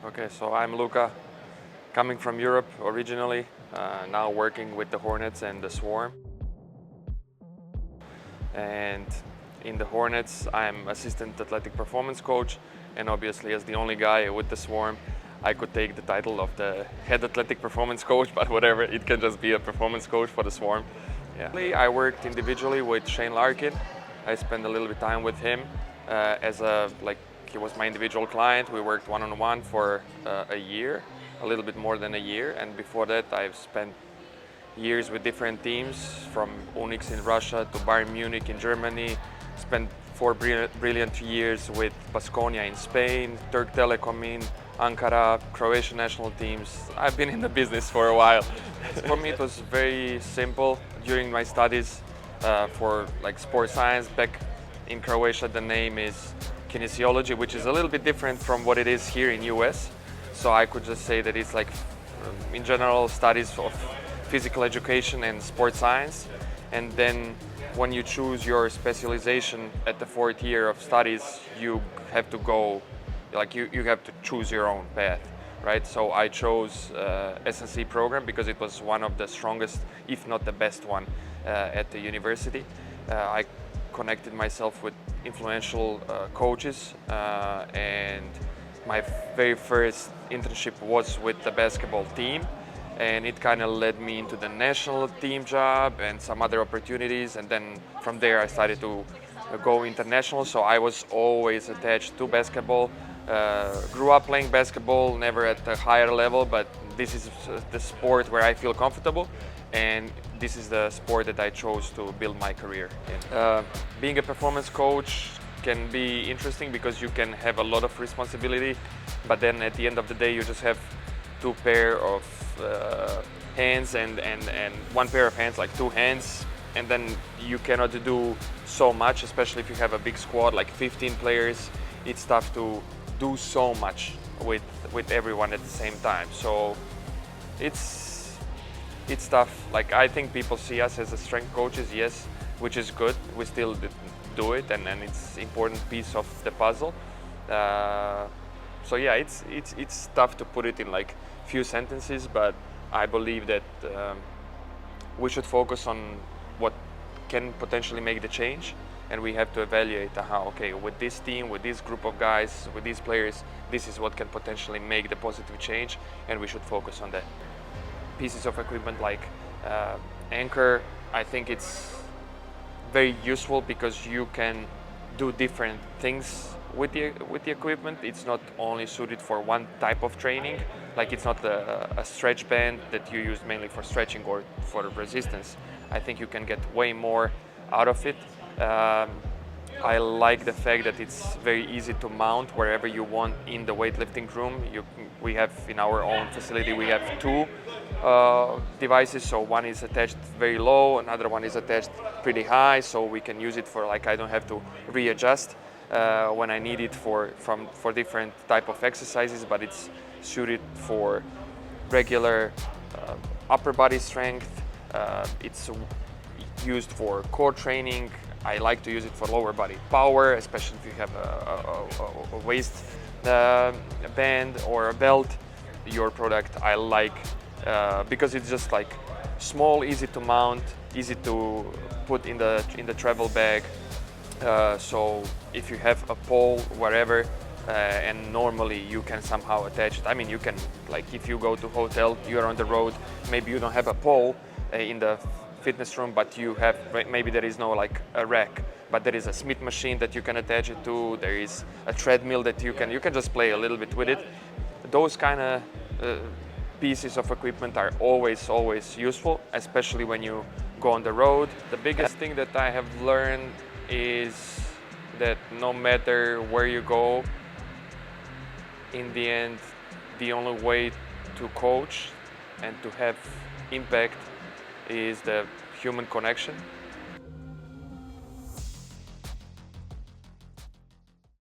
Okay, so I'm Luka, coming from Europe originally, now working with the Hornets and the Swarm. And in the Hornets, I'm assistant athletic performance coach, and obviously as the only guy with the Swarm, I could take the title of the head athletic performance coach, but whatever, it can just be a performance coach for the Swarm. Yeah. I worked individually with Shane Larkin. I spent a little bit of time with him he was my individual client. We worked one-on-one for a year, a little bit more than a year, and before that I've spent years with different teams, from Unix in Russia to Bayern Munich in Germany. Spent 4 brilliant years with Baskonia in Spain, Turk Telekom in Ankara, Croatian national teams. I've been in the business for a while. For me it was very simple. During my studies for sports science back in Croatia, the name is kinesiology, which is a little bit different from what it is here in US. So I could just say that it's in general studies of physical education and sports science. And then when you choose your specialization at the 4th year of studies, you have to go, you have to choose your own path, right? So I chose SNC program because it was one of the strongest, if not the best one at the university. I connected myself with influential coaches, and my very first internship was with the basketball team, and it kind of led me into the national team job and some other opportunities, and then from there I started to go international. So I was always attached to basketball. Grew up playing basketball, never at a higher level, but this is the sport where I feel comfortable, and this is the sport that I chose to build my career in. Being a performance coach can be interesting because you can have a lot of responsibility, but then at the end of the day you just have 2 pair of hands and 1 pair of hands, 2 hands, and then you cannot do so much, especially if you have a big squad, 15 players. It's tough to do so much with everyone at the same time. So it's tough. I think people see us as a strength coaches, yes, which is good. We still do it, and it's important piece of the puzzle. So yeah, it's tough to put it in few sentences, but I believe that we should focus on what can potentially make the change, and we have to evaluate with this team, with this group of guys, with these players, this is what can potentially make the positive change, and we should focus on that. Pieces of equipment like anchor, I think it's very useful because you can do different things with the equipment. It's not only suited for one type of training. It's not a stretch band that you use mainly for stretching or for resistance. I think you can get way more out of it. I like the fact that it's very easy to mount wherever you want in the weightlifting room. We have in our own facility, we have 2 devices. So one is attached very low, another one is attached pretty high. So we can use it for I don't have to readjust when I need it for different type of exercises, but it's suited for regular upper body strength. It's used for core training. I like to use it for lower body power, especially if you have a waist band or a belt. Your product I like because it's just small, easy to mount, easy to put in the travel bag. So if you have a pole wherever, and normally you can somehow attach it. I mean, you can, if you go to hotel, you're on the road, maybe you don't have a pole in the fitness room, but you have, maybe there is no a rack, but there is a Smith machine that you can attach it to. There is a treadmill that you can just play a little bit with it. Those kind of pieces of equipment are always useful, especially when you go on the road. The biggest thing that I have learned is that no matter where you go, in the end, the only way to coach and to have impact is the human connection.